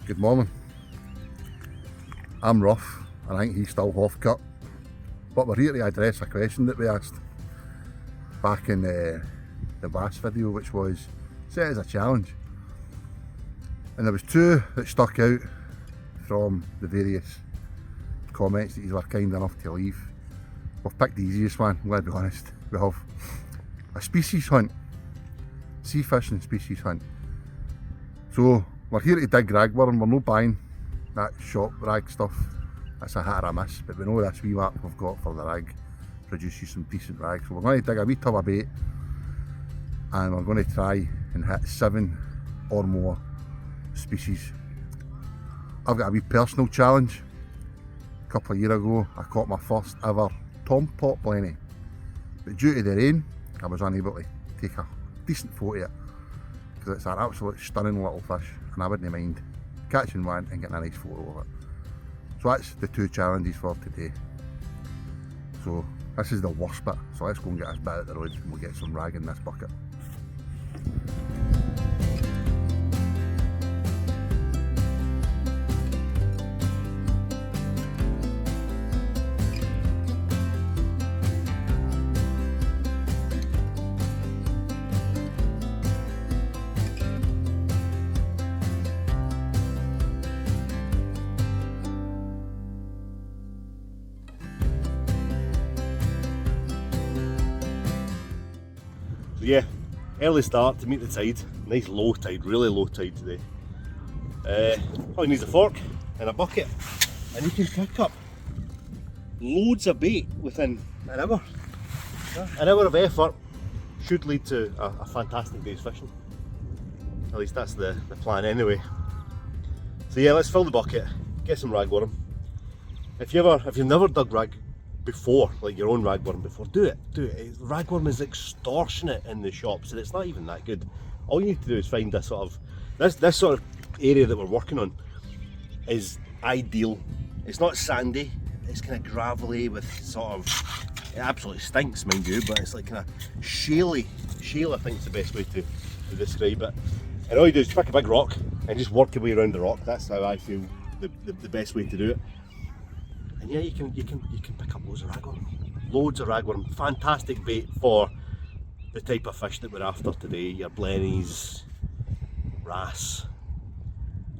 Good morning. I'm rough and I think he's still half cut, but we're here to address a question that we asked back in the bass video, which was set as a challenge, and there was two that stuck out from the various comments that you were kind enough to leave. We've picked the easiest one, I'm going to be honest. We have a species hunt, sea fishing species hunt. So we're here to dig ragworm. We're not buying that shop rag stuff. That's a hit or a miss, but we know this wee map we've got for the rag produces some decent rag. So we're going to dig a wee tub of bait and we're going to try and hit 7 or more species. I've got a wee personal challenge. A couple of years ago I caught my first ever tom pot blenny, but due to the rain I was unable to take a decent photo of it, because it's an absolute stunning little fish and I wouldn't mind catching one and getting a nice photo of it. So that's the two challenges for today. So this is the worst bit, so let's go and get this bit out the road and we'll get some rag in this bucket. Yeah, early start to meet the tide. Nice low tide, really low tide today. All you need is a fork and a bucket, and you can pick up loads of bait within an hour. An hour of effort should lead to a fantastic day's fishing. At least that's the plan anyway. So yeah, let's fill the bucket, get some ragworm. If you've never dug rag before, like your own ragworm before, do it. Ragworm is extortionate in the shops and it's not even that good. All you need to do is find this sort of area that we're working on is ideal. It's not sandy, it's kind of gravelly with sort of, it absolutely stinks mind you, but it's like kind of shaly. Shale I think is the best way to describe it. And all you do is pick a big rock and just work your way around the rock. That's how I feel the best way to do it. And yeah, you can pick up loads of ragworm. Fantastic bait for the type of fish that we're after today. Your blennies, wrasse,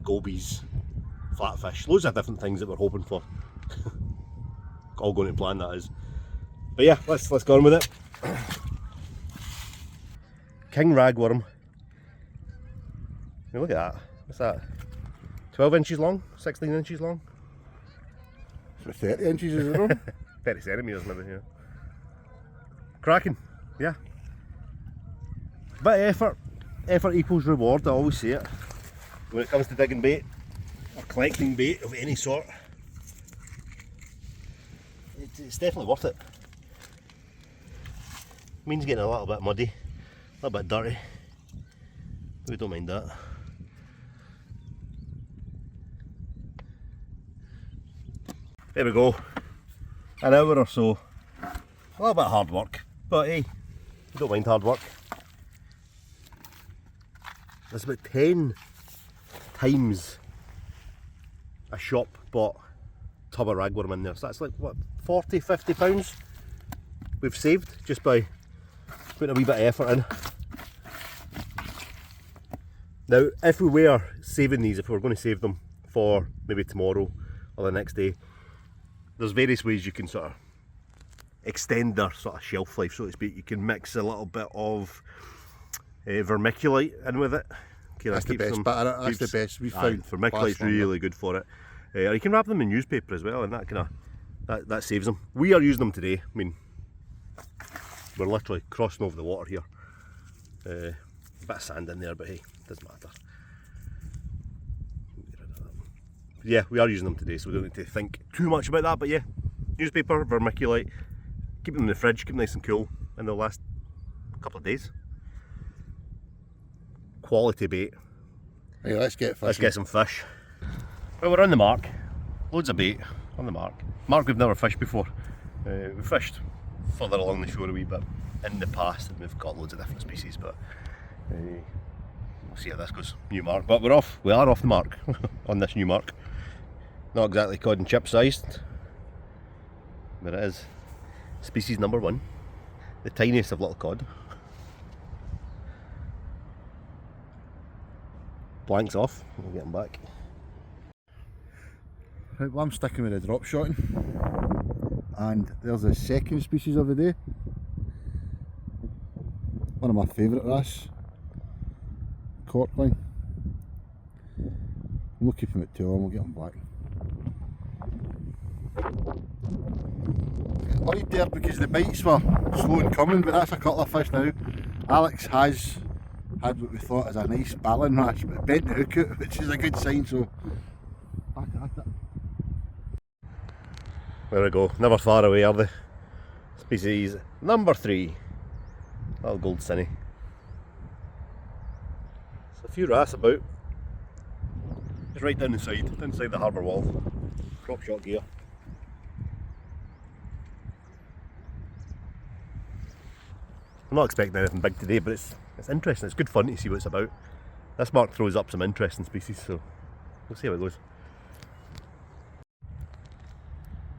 gobies, flatfish, loads of different things that we're hoping for. All going to plan, that is. But yeah, let's go on with it. King ragworm. I mean, look at that. What's that? 12 inches long? 16 inches long? 30 inches is it wrong? 30 centimetres maybe, yeah. Cracking, yeah. Bit of effort equals reward, I always say it. When it comes to digging bait, or collecting bait of any sort. It's definitely worth it. Means getting a little bit muddy, a little bit dirty. We don't mind that. There we go, an hour or so, a little bit of hard work, but hey, we don't mind hard work. There's about 10 times a shop bought tub of ragworm in there, so that's like what, 40, 50 pounds we've saved just by putting a wee bit of effort in. Now if we were saving these, if we were going to save them for maybe tomorrow or the next day, there's various ways you can sort of extend their sort of shelf life, so to speak. You can mix a little bit of vermiculite in with it. Okay, that's the best bit in it. That's the best we've found. Vermiculite's really good for it. Or you can wrap them in newspaper as well, and that kind of that saves them. We are using them today. I mean, we're literally crossing over the water here. A bit of sand in there, but hey, doesn't matter. Yeah, we are using them today, so we don't need to think too much about that. But yeah, newspaper, vermiculite, keep them in the fridge, keep them nice and cool, and they'll last a couple of days. Quality bait. Hey, let's get fishing. Let's get some fish. Well, we're on the mark. Loads of bait on the mark. Mark we've never fished before. We fished further along the shore a wee bit in the past, and we've got loads of different species, but We'll see how this goes. New mark, but we are off the mark on this new mark. Not exactly cod and chip sized, but it is species number 1, the tiniest of little cod. Blanks off, we'll get them back. Right, well, I'm sticking with the drop shotting, and there's the second species of the day. One of my favourite wrasse, corkling. We'll keep him at 2 and we'll get him back. Worried there because the bites were slow in coming, but that's a couple of fish now. Alex has had what we thought is a nice battling wrasse, but bent the hook out, which is a good sign, so back at it. There we go, never far away are they. Species number 3, little gold cinny. There's a few wrasse about, just right down the harbour wall. Crop shot gear. I'm not expecting anything big today, but it's interesting, it's good fun to see what it's about. This mark throws up some interesting species, so we'll see how it goes.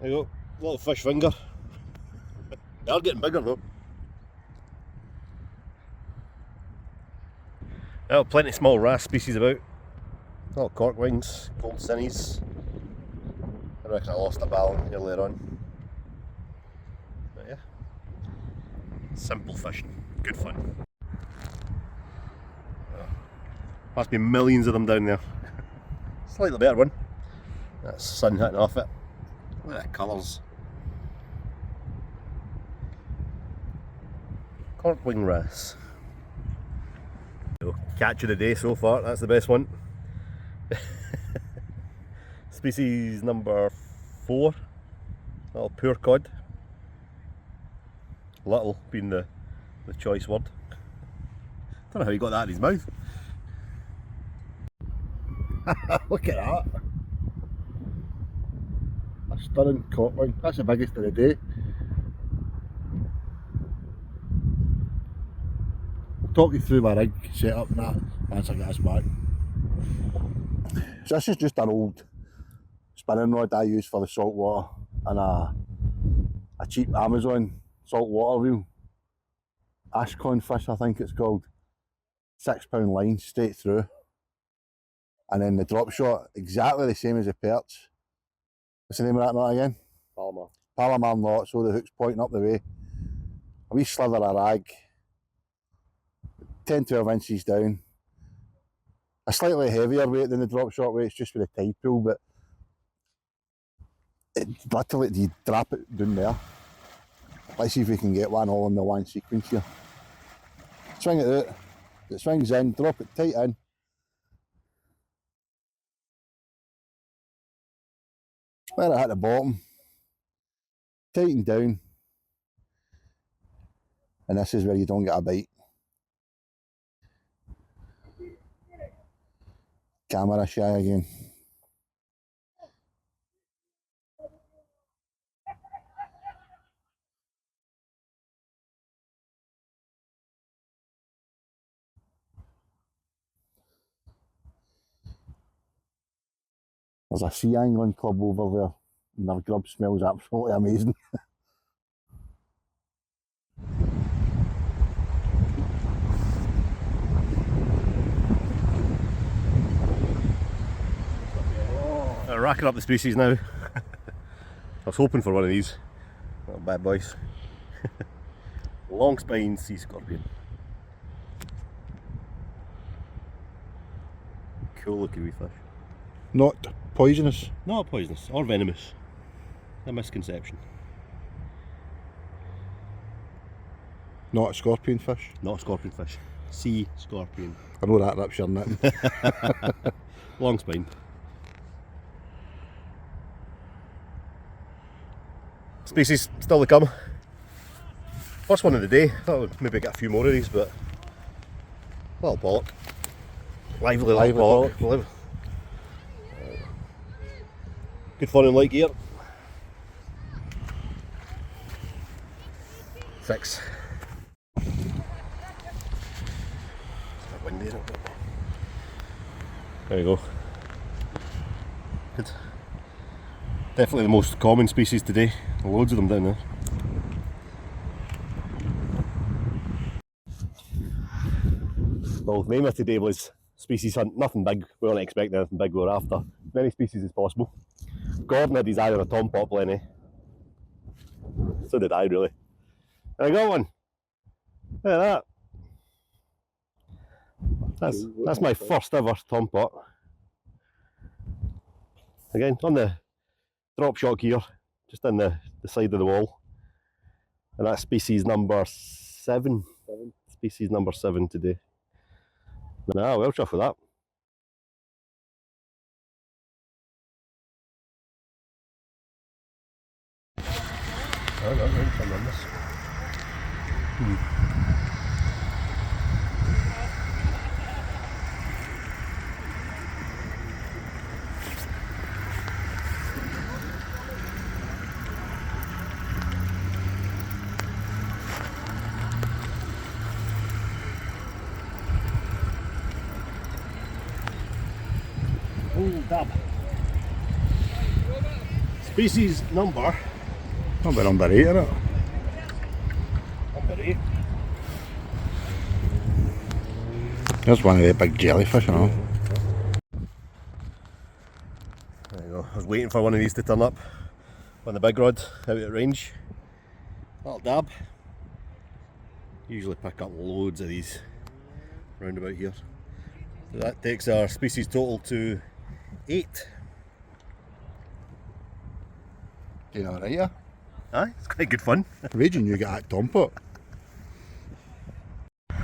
There you go, little fish finger. They are getting bigger though. Well, plenty of small wrasse species about. Little cork wings, gold cinnies. I reckon I lost a balance earlier on. But yeah, simple fishing, good fun. Must be millions of them down there. Slightly better one. That's sun hitting off it. Look at the colours. Cork wing wrasse. So, catch of the day so far, that's the best one. Species number 4, little poor cod. Little being the choice word. Don't know how he got that in his mouth. Look at that. A stunning corkling. That's the biggest of the day. I'll talk you through my rig setup and that once I get this back. So this is just an old spinning rod I use for the salt water, and a cheap Amazon salt water reel. Ashcon fish I think it's called. £6 line straight through. And then the drop shot, exactly the same as the perch. What's the name of that knot again? Palomar. Palomar knot, so the hook's pointing up the way. A wee slither of rag, 10-12 inches down. A slightly heavier weight than the drop shot weight, it's just with the tide pool, but it literally, you drop it down there. Let's see if we can get one all in the one sequence here. Swing it out, it swings in, drop it tight in. Where it hit the bottom, tighten down, and this is where you don't get a bite. Camera shy again. There's a sea angling club over there, and their grub smells absolutely amazing. Racking up the species now. I was hoping for one of these little bad boys. Long spine sea scorpion. Cool looking wee fish. Not poisonous. Not poisonous or venomous. A misconception. Not a scorpion fish. Not a scorpion fish. Sea scorpion. I know that rips your knitting. Long spine. Species still to come. First one of the day. Thought we'd maybe get a few more of these, but little pollock. Lively little pollock. Good fun in light gear. 6. It's a bit windy, isn't it? There we go. Good. Definitely the most common species today. Loads of them down there. Well, the aim of today was species hunt. Nothing big. We weren't expecting anything big. We were after as many species as possible. Gordon had his eye on a tom pot plenty. So did I, really. And I got one. Look at that. That's my first ever tom pot. Again, on the drop shot here, just in the side of the wall. And that's species number 7. Species number 7 today. Nah, well chuffed with that. I don't know, I'm on this. Oh, dab. Species number. Probably number 8, isn't it? Number 8. There's one of the big jellyfish and all. There you go. I was waiting for one of these to turn up on the big rod out at range. Little dab. Usually pick up loads of these round about here. So that takes our species total to 8. Doing alright, yeah? Aye, it's quite good fun. Raging, you get that tom pot. I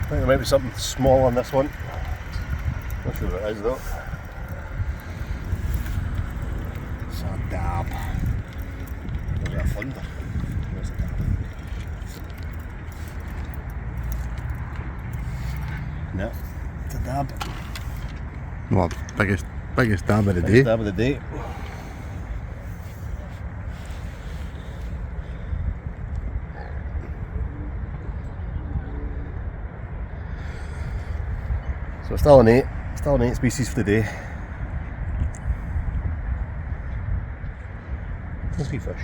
think there might be something small on this one. Not sure what it is though. It's a dab. There's a flounder. There's a dab. No, it's a dab. Well, biggest dab of the day. Biggest dab of the day. So still an 8 species for today. Let's be fish.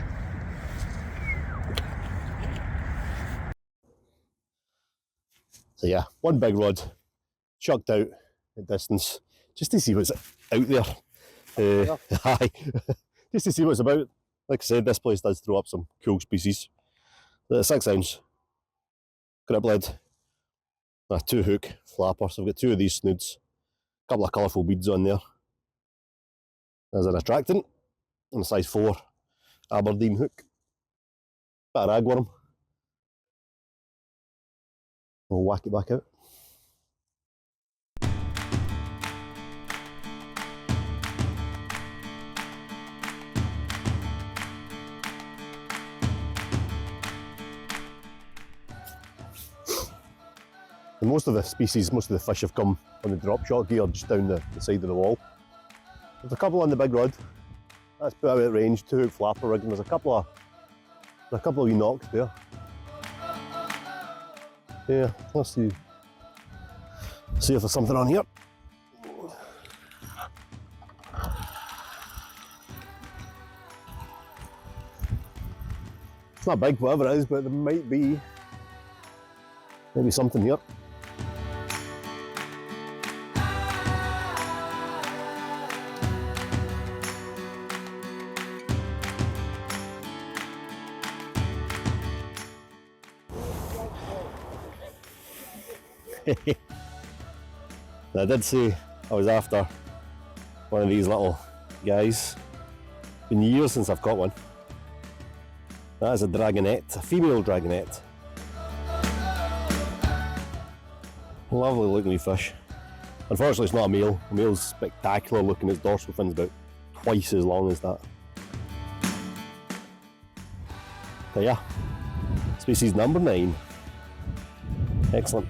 So yeah, one big rod, chucked out at distance, just to see what's out there. Aye, just to see what's about. Like I said, this place does throw up some cool species. The 6-ounce cribbled. A 2-hook flapper, so I've got 2 of these snoods, a couple of colourful beads on there. There's an attractant, and a size 4 Aberdeen hook. Bit of ragworm. We'll whack it back out. And most of the species, most of the fish have come on the drop shot gear just down the side of the wall. There's a couple on the big rod. That's put out at range, 2-hook flapper rig, and there's a couple of wee knocks there. Yeah, let's see if there's something on here. It's not big, whatever it is, but there might be maybe something here. I did say I was after one of these little guys. It's been years since I've caught one. That is a dragonette, a female dragonette. Lovely looking wee fish. Unfortunately it's not a male. A male's spectacular looking, its dorsal fin's about twice as long as that. But yeah, species number 9. Excellent.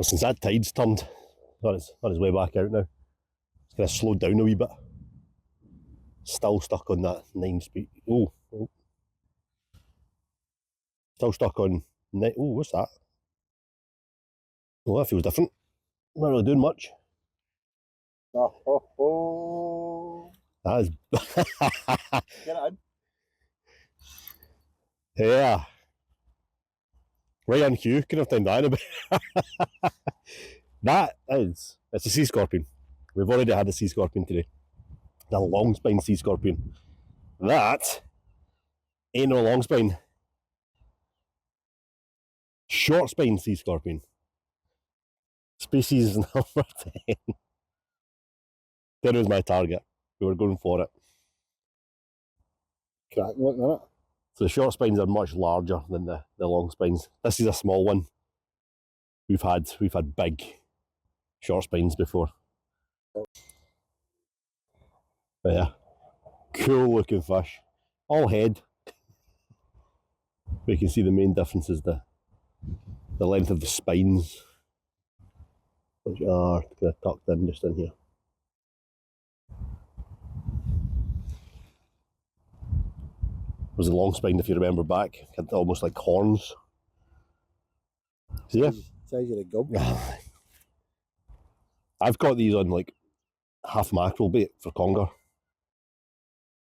since that tide's turned, on its way back out now, it's kind of slowed down a wee bit. Still stuck on that 9 speed. Oh. Still stuck on 9. Oh, what's that? Oh, that feels different. Not really doing much. Oh. That is. Get it in. Yeah. Right on cue, couldn't have timed that in a bit. It's a sea scorpion. We've already had a sea scorpion today. The long spine sea scorpion. That ain't no long spine. Short spine sea scorpion. Species number 10. 10 was my target. We were going for it. Cracking looking at it. So the short spines are much larger than the long spines. This is a small one. We've had big short spines before. But yeah, cool looking fish. All head. We can see the main difference is the length of the spines, which are kind of tucked in just in here. It was a long spine, if you remember back, had almost like horns. So yeah, Size of a gub. I've got these on like half mackerel bait for conger.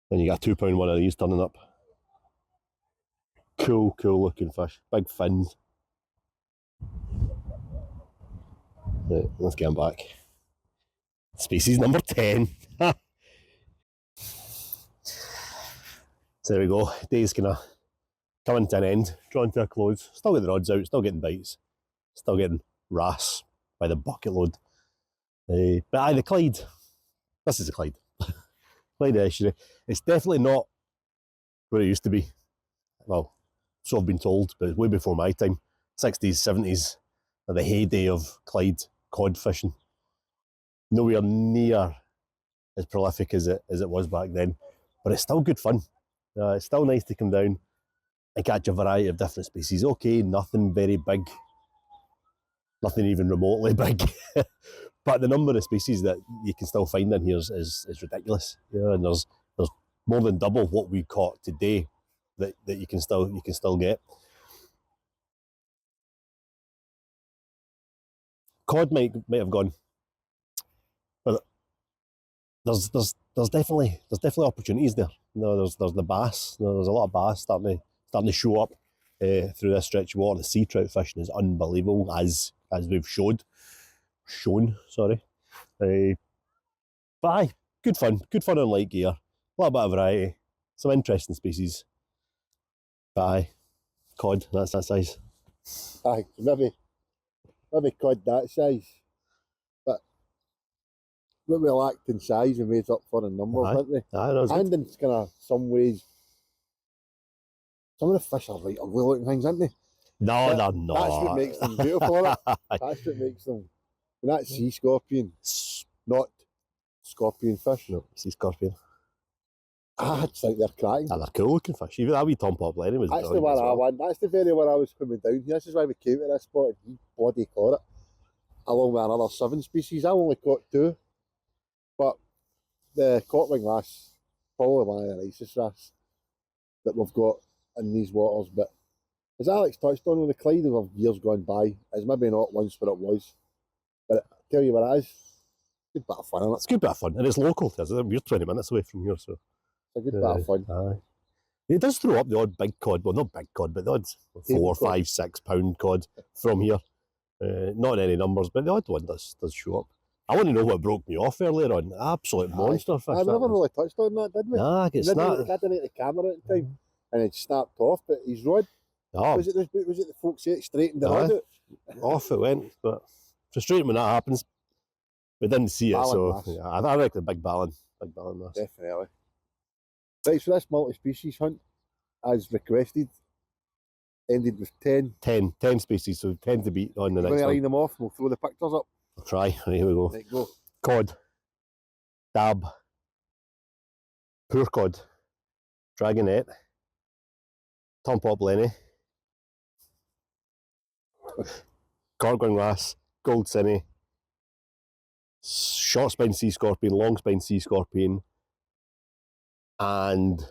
Then you got a 2 pound one of these turning up. Cool looking fish. Big fins. Right, let's get him back. Species number 10. So there we go. Day's kind of coming to an end, drawing to a close. Still getting the rods out, still getting bites, still getting wrasse by the bucket load. But aye, the Clyde. This is the Clyde. Clyde estuary. It's definitely not where it used to be. Well, so I've been told, but it's way before my time. 60s, 70s, the heyday of Clyde cod fishing. Nowhere near as prolific as it was back then, but it's still good fun. It's still nice to come down and catch a variety of different species. Okay, nothing very big, nothing even remotely big, but the number of species that you can still find in here is ridiculous. Yeah, and there's more than double what we caught today that you can still get. Cod might have gone, but there's definitely opportunities there. There's the bass. There's a lot of bass starting to show up through this stretch of water. The sea trout fishing is unbelievable, as we've shown. But aye, good fun on light gear. A little bit of variety, some interesting species. But aye, cod, that's that size. Aye, maybe cod that size. But what we lacked in size we made up for in numbers, didn't we? And in kind of some ways, some of the fish are right ugly looking things, aren't they? No, they're not. That's what makes them beautiful, isn't it? That's what makes them. And that's sea scorpion, not scorpion fish. No, sea scorpion. I just think they're cracking. They're cool looking fish. Even that wee Tom Pop Lenny was That's the one I want. That's the very one I was coming down here. This is why we came to this spot and he bloody caught it. Along with another 7 species. I only caught 2. But the codling wrasse, probably one of the nicest wrasse that we've got in these waters. But as Alex touched on, the Clyde of years gone by is maybe not once what it was. But I tell you what it is, good bit of fun, isn't it? It's a good bit of fun, and it's local. We're 20 minutes away from here, so it's a good bit of fun. Aye. It does throw up the odd big cod, well, not big cod, but the odd 4, 5, 6 pound cod from here. Not in any numbers, but the odd one does show up. I want to know what broke me off earlier on. Absolute monster fish. We never really touched on that, did we? Nah, I get snapped. I didn't the camera at the time, and it snapped off. But his rod, was it the folks say it straightened the rod out? Off it went, but frustrating when that happens. We didn't see it, so yeah, I reckon a big ballan mass. Definitely. Right, so this multi-species hunt, as requested, ended with 10. 10 species, so 10 to beat on the next one. We'll line them off, we'll throw the pictures up. I'll try. Right, here we go. Right, go. Cod, dab, poor cod, dragonette, Tom Pop Lenny, gargoyle wrasse, gold cinny, short spine sea scorpion, long spine sea scorpion, and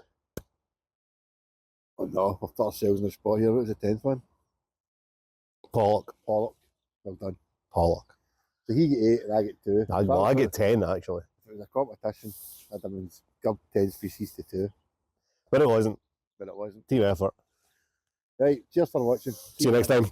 Oh no, we've put ourselves in the spot here. What was the 10th one? pollock. Pollock. Well done. Pollock. So he get 8 and I get 2. I get 10 actually. If it was a competition, I'd have been gub 10 species to 2. But it wasn't. But it wasn't. Team effort. Right, cheers for watching. See you next time.